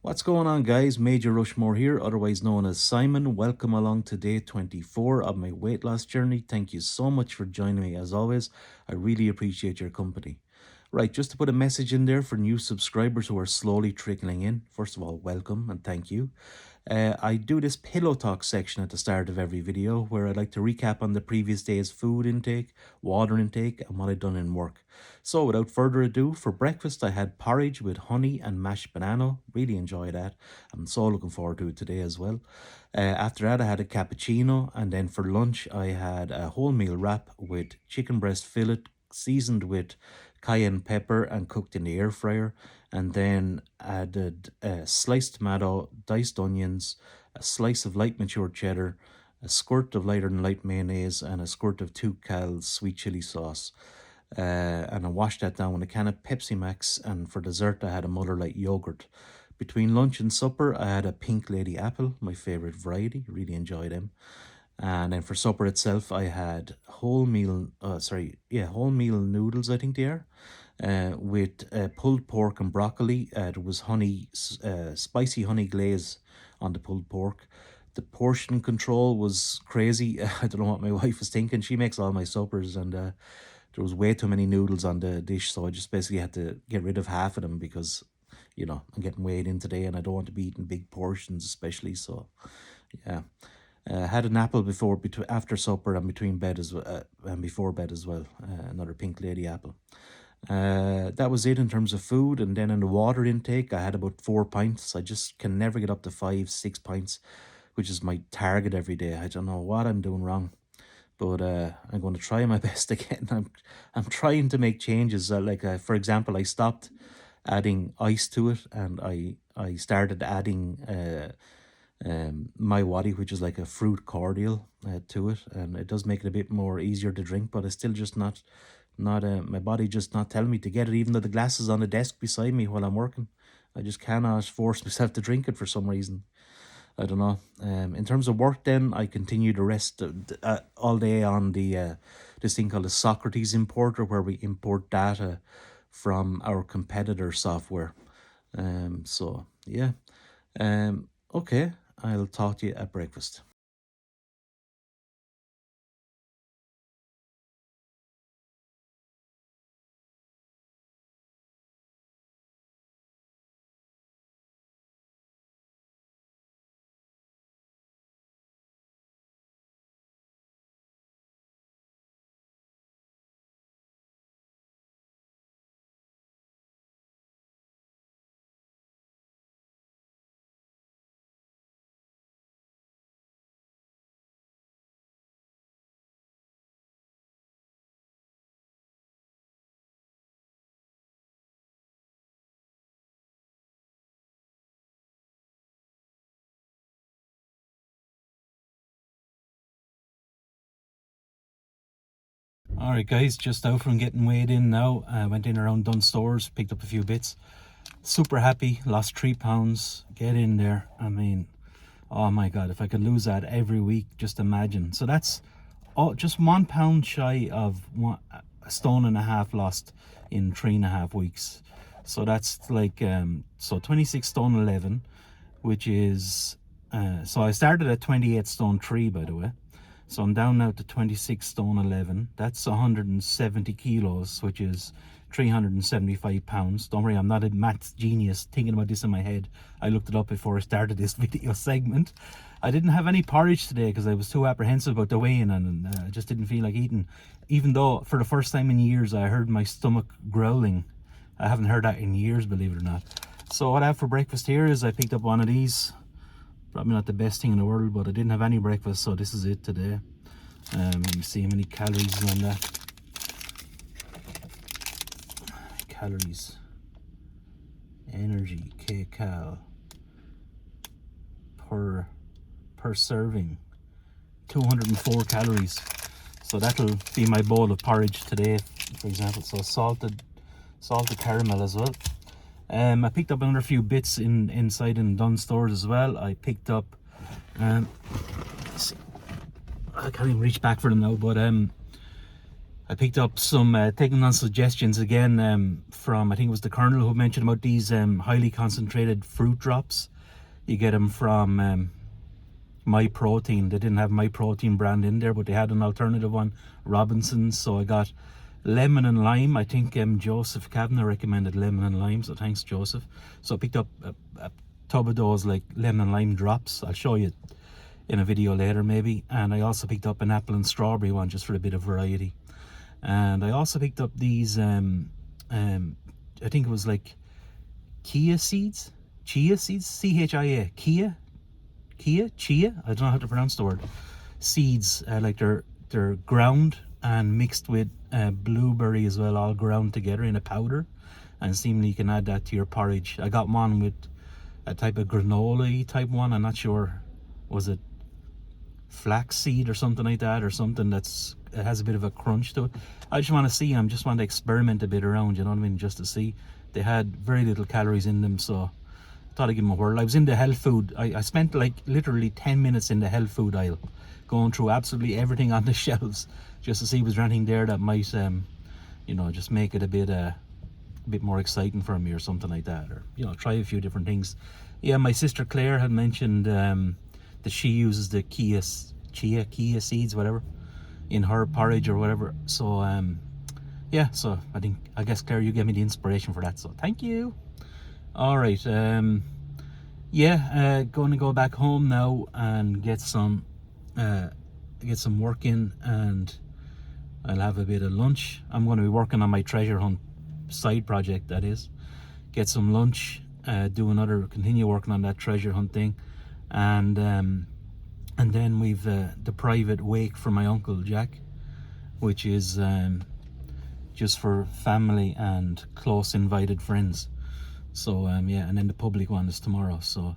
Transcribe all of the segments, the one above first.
What's going on, guys? MajorRushMore here, otherwise known as Simon. Welcome along to day 24 of my weight loss journey. Thank you so much for joining me as always. I really appreciate your company. Right, just to put a message in there for new subscribers who are slowly trickling in. First of all, welcome and thank you. I do this pillow talk section at the start of every video where I like to recap on the previous day's food intake, water intake, and what I've done in work. So without further ado, for breakfast I had porridge with honey and mashed banana. Really enjoyed that. I'm so looking forward to it today as well. After that I had a cappuccino, and then for lunch I had a wholemeal wrap with chicken breast fillet seasoned with cayenne pepper and cooked in the air fryer, and then added sliced tomato, diced onions, a slice of light matured cheddar, a squirt of lighter than light mayonnaise, and a squirt of 2 cal sweet chili sauce. And I washed that down with a can of Pepsi Max, and for dessert I had a Mother Light yogurt. Between lunch and supper I had a Pink Lady apple, my favourite variety, really enjoyed them. And then for supper itself, I had wholemeal noodles, I think they are, with pulled pork and broccoli. There was spicy honey glaze on the pulled pork. The portion control was crazy. I don't know what my wife was thinking. She makes all my suppers, and there was way too many noodles on the dish, so I just basically had to get rid of half of them because, I'm getting weighed in today and I don't want to be eating big portions, especially. So, yeah. Had an apple after supper and between bed and before bed as well. Another Pink Lady apple. That was it in terms of food, and then in the water intake, I had about 4 pints. I just can never get up to 5-6 pints, which is my target every day. I don't know what I'm doing wrong, but I'm going to try my best again. I'm trying to make changes. For example, I stopped adding ice to it, and I started adding my waddy, which is like a fruit cordial, to it, and it does make it a bit more easier to drink, but it's still just not my body just not telling me to get it, even though the glass is on the desk beside me while I'm working. I just cannot force myself to drink it for some reason. I don't know. In terms of work, then I continue to rest all day on this thing called the Socrates importer, where we import data from our competitor software. So yeah. Okay. I'll talk to you at breakfast. Alright guys, just out from getting weighed in now. I went in around Dunn Stores, picked up a few bits. Super happy, lost 3 pounds. Get in there. I mean, oh my god, if I could lose that every week, just imagine. So that's just 1 pound shy of a stone and a half lost in 3.5 weeks. So that's like 26 stone 11, which is so I started at 28 stone 3, by the way. So I'm down now to 26 stone 11. That's 170 kilos, which is 375 pounds. Don't worry, I'm not a maths genius thinking about this in my head. I looked it up before I started this video segment. I didn't have any porridge today because I was too apprehensive about the weigh-in, and I just didn't feel like eating. Even though for the first time in years I heard my stomach growling. I haven't heard that in years, believe it or not. So what I have for breakfast here is I picked up one of these. Probably not the best thing in the world, but I didn't have any breakfast, so this is it today. Let me see how many calories on that. Calories, energy, kcal per serving, 204 calories. So that'll be my bowl of porridge today, for example. So salted caramel as well. I picked up another few bits inside in Dunn Stores as well. I picked up, let's see, I can't even reach back for them now, but I I picked up some, taking on suggestions again from, I think it was the Colonel who mentioned about these highly concentrated fruit drops. You get them from My Protein. They didn't have My Protein brand in there, but they had an alternative one, Robinson's. So I got lemon and lime. I think Joseph Kavanagh recommended lemon and lime, so thanks, Joseph. So I picked up a tub of those like lemon and lime drops. I'll show you in a video later maybe. And I also picked up an apple and strawberry one just for a bit of variety. And I also picked up these I think it was like chia seeds, chia, chia, I don't know how to pronounce the word, seeds, like they're ground and mixed with blueberry as well, all ground together in a powder, and seemingly you can add that to your porridge. I got one with a type of granola type one. I'm not sure, was it flaxseed or something like that, or something that's, it has a bit of a crunch to it. I just want to see them, just want to experiment a bit around, you know what I mean, just to see. They had very little calories in them, so I thought I'd give them a whirl. I was in the health food, I spent like literally 10 minutes in the health food aisle, going through absolutely everything on the shelves, just to see was there anything there that might you know, just make it a bit more exciting for me or something like that, or you know, try a few different things. Yeah, my sister Claire had mentioned that she uses the chia seeds, whatever, in her porridge or whatever. So yeah, so I guess Claire, you gave me the inspiration for that, so thank you. All right, yeah, going to go back home now and get some work in, and I'll have a bit of lunch. I'm going to be working on my treasure hunt side project, that is. Get some lunch, continue working on that treasure hunt thing, and then we've the private wake for my uncle Jack, which is just for family and close invited friends. So yeah, and then the public one is tomorrow, so,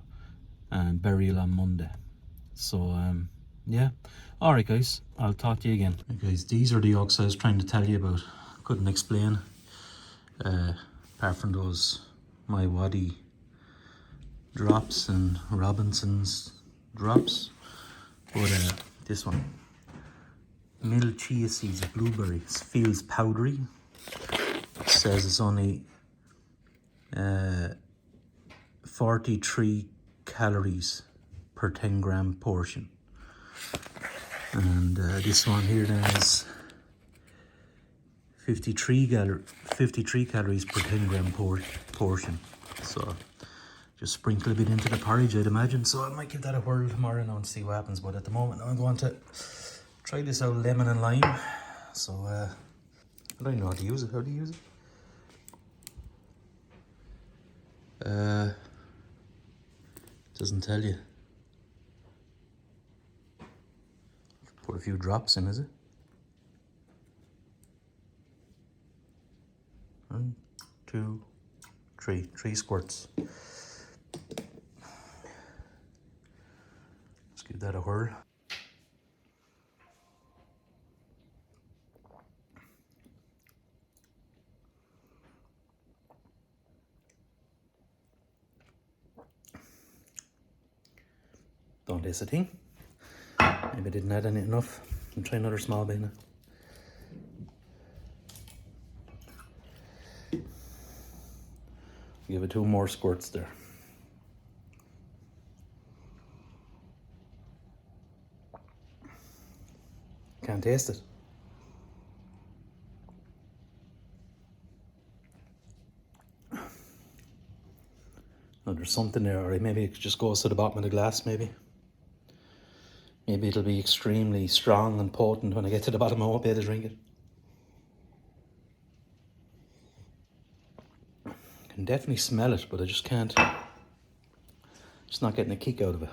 and burial on Monday. So yeah, all right guys, I'll talk to you again. Okay, guys, these are the oaks I was trying to tell you about. Couldn't explain apart from those My Wadi drops and Robinson's drops. But this one, milled chia seeds, blueberries, feels powdery. It says it's only 43 calories per 10 gram portion. And this one here then is 53 calories per 10 gram portion. So just sprinkle a bit into the porridge, I'd imagine. So I might give that a whirl tomorrow now and see what happens. But at the moment, I'm going to try this out, lemon and lime. So I don't even know how to use it. How do you use it? Doesn't tell you. Put a few drops in, is it? 1, 2, 3. 3 squirts. Let's give that a whirl. Don't taste a thing. Maybe I didn't add any enough. I'll try another small bit now. Give it 2 more squirts there. Can't taste it. Oh, there's something there, or maybe it just goes to the bottom of the glass, maybe. Maybe it'll be extremely strong and potent when I get to the bottom. I won't be able to drink it. I can definitely smell it, but I just can't. Just not getting a kick out of it.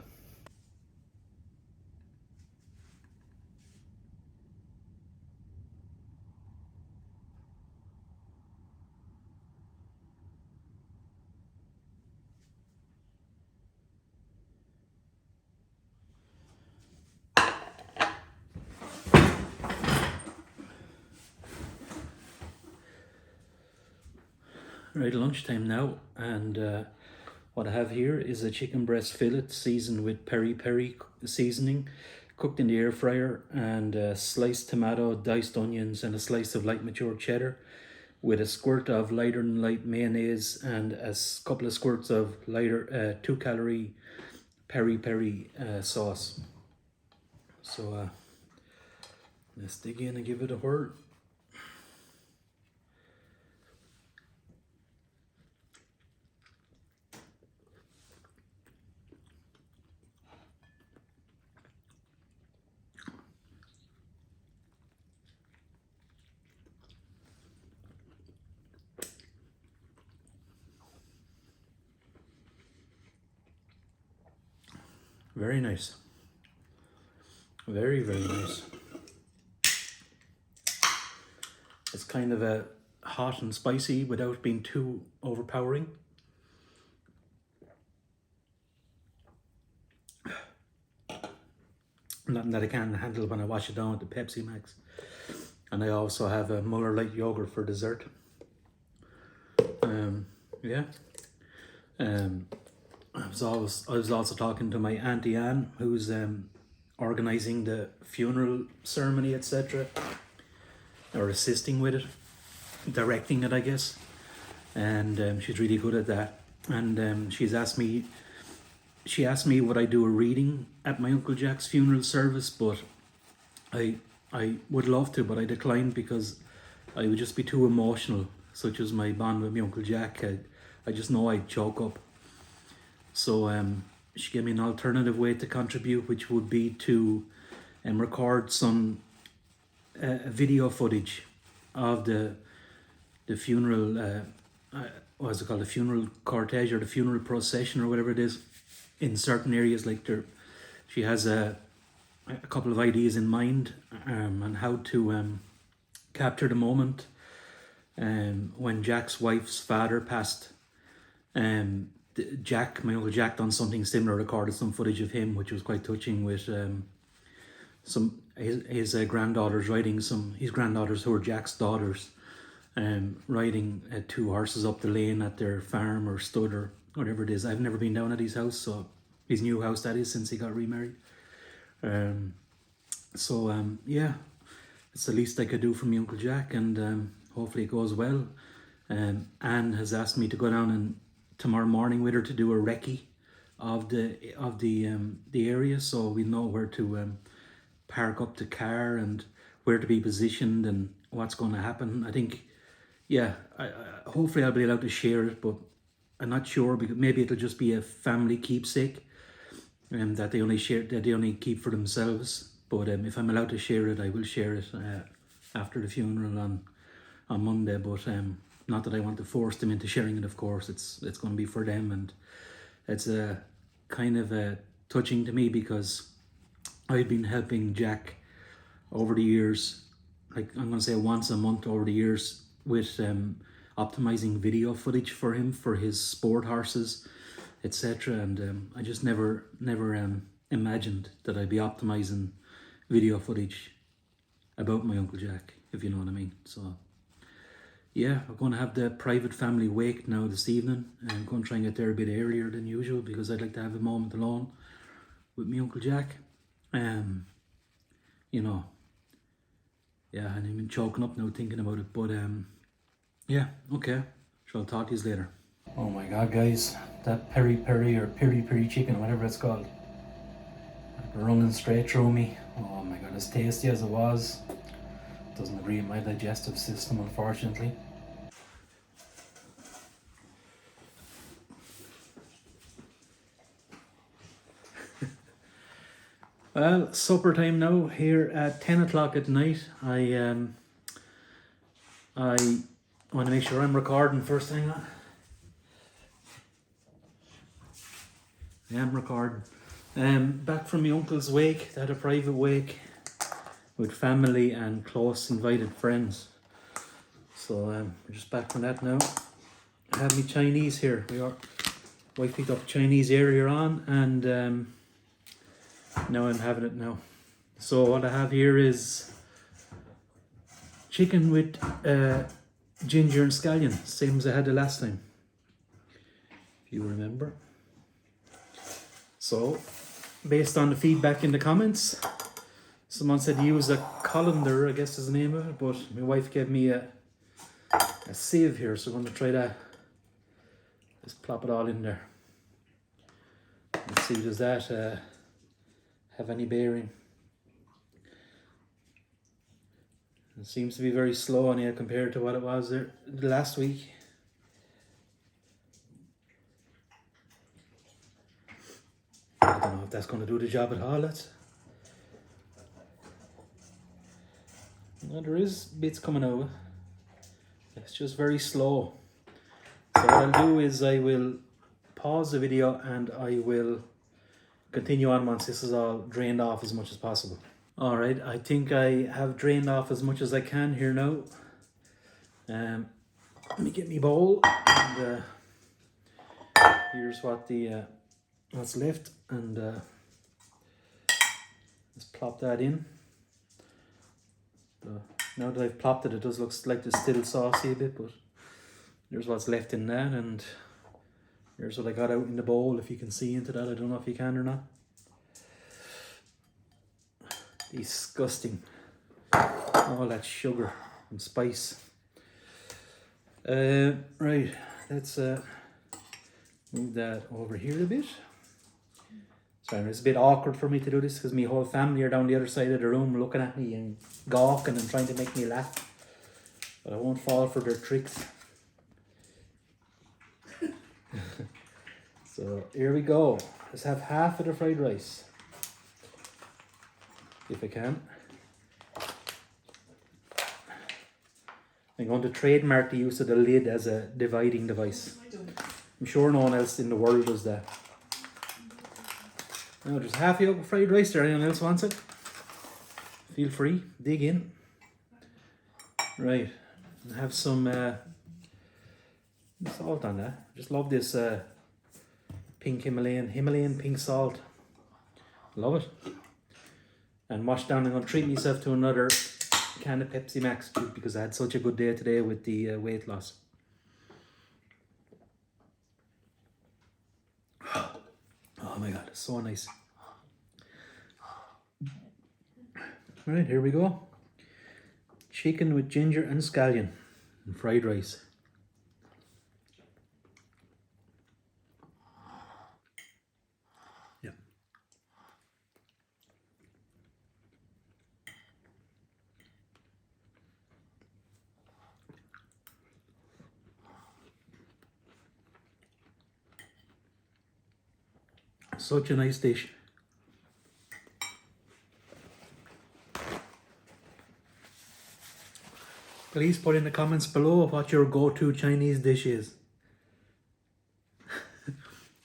Right, lunchtime now, and what I have here is a chicken breast fillet seasoned with peri peri seasoning, cooked in the air fryer, and sliced tomato, diced onions, and a slice of light matured cheddar, with a squirt of lighter than light mayonnaise and a couple of squirts of lighter 2-calorie peri peri sauce. So let's dig in and give it a whirl. Very nice. Very, very nice. It's kind of a hot and spicy without being too overpowering. Nothing that I can't handle when I wash it down with the Pepsi Max. And I also have a Muller Light yogurt for dessert. Yeah. I was also talking to my Auntie Anne, who's organising the funeral ceremony, etc., or assisting with it, directing it, I guess. And she's really good at that. And she asked me would I do a reading at my Uncle Jack's funeral service, but I would love to, but I declined because I would just be too emotional, such as my bond with my Uncle Jack. I just know I'd choke up. So she gave me an alternative way to contribute, which would be to record some video footage of the funeral, what's it called, the funeral cortege or the funeral procession or whatever it is, in certain areas. Like she has a couple of ideas in mind on how to capture the moment when Jack's wife's father passed. My Uncle Jack done something similar, recorded some footage of him, which was quite touching, with his granddaughters riding his granddaughters, who are Jack's daughters, riding 2 horses up the lane at their farm or stud or whatever it is. I've never been down at his house, so his new house, that is, since he got remarried. Yeah, it's the least I could do for my Uncle Jack, and hopefully it goes well. Anne has asked me to go down and tomorrow morning with her to do a recce of the area, so we know where to park up the car and where to be positioned and what's going to happen. I think, yeah, hopefully I'll be allowed to share it, but I'm not sure, because maybe it'll just be a family keepsake that they only keep for themselves. But if I'm allowed to share it, I will share it after the funeral on Monday. But not that I want to force them into sharing it, of course. It's going to be for them, and it's kind of touching to me, because I've been helping Jack over the years, like I'm going to say once a month over the years, with optimizing video footage for him, for his sport horses, etc. And I just never imagined that I'd be optimizing video footage about my Uncle Jack, if you know what I mean. So yeah, we're going to have the private family wake now this evening. I'm going to try and get there a bit earlier than usual, because I'd like to have a moment alone with my Uncle Jack. You know, yeah, and I'm choking up now thinking about it. But yeah, okay, sure, I'll talk to you later. Oh my god, guys, that peri peri or piri piri chicken, whatever it's called, running straight through me. Oh my god, as tasty as it was, doesn't agree with my digestive system, unfortunately. Well, supper time now here at 10 o'clock at night. I want to make sure I'm recording first. Hang on. I am recording. Back from my uncle's wake. They had a private wake with family and close invited friends. So we're just back from that now. I have my Chinese here. Wife picked up Chinese earlier on, and now I'm having it now. So what I have here is chicken with ginger and scallion, same as I had the last time, if you remember. So based on the feedback in the comments, Someone said use a colander, I guess is the name of it, but my wife gave me a sieve here, so I'm going to try that. Just plop it all in there. Let's see, does that have any bearing? It seems to be very slow on here compared to what it was there last week. I don't know if that's going to do the job at all. Well, there is bits coming out. It's just very slow. So what I'll do is I will pause the video and I will continue on once this is all drained off as much as possible. Alright, I think I have drained off as much as I can here now. Let me get my bowl, and here's what what's left, and let's plop that in. Now that I've plopped it, it does look like it's still saucy a bit, but there's what's left in that, and here's what I got out in the bowl. If you can see into that, I don't know if you can or not. Disgusting. All that sugar and spice. Right, let's move that over here a bit. Sorry, it's a bit awkward for me to do this because my whole family are down the other side of the room looking at me and gawking and trying to make me laugh. But I won't fall for their tricks. So here we go. Let's have half of the fried rice, if I can. I'm going to trademark the use of the lid as a dividing device. I'm sure no one else in the world does that. Now there's half a yoke of fried rice there. Anyone else wants it? Feel free, dig in. Right, and have some salt on that. Just love this pink Himalayan pink salt. Love it. And wash down. I'm going to treat myself to another can of Pepsi Max because I had such a good day today with the weight loss. Oh my god, it's so nice. Right, here we go. Chicken with ginger and scallion and fried rice. Yeah. Such a nice dish. Please put in the comments below what your go-to Chinese dish is.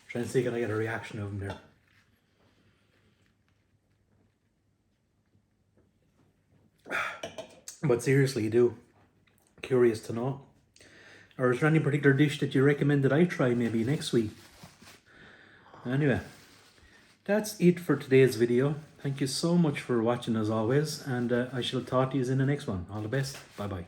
Trying to see can I get a reaction of them there. But seriously, you do. Curious to know. Or is there any particular dish that you recommend that I try maybe next week? Anyway, that's it for today's video. Thank you so much for watching as always, and I shall talk to you in the next one. All the best. Bye bye.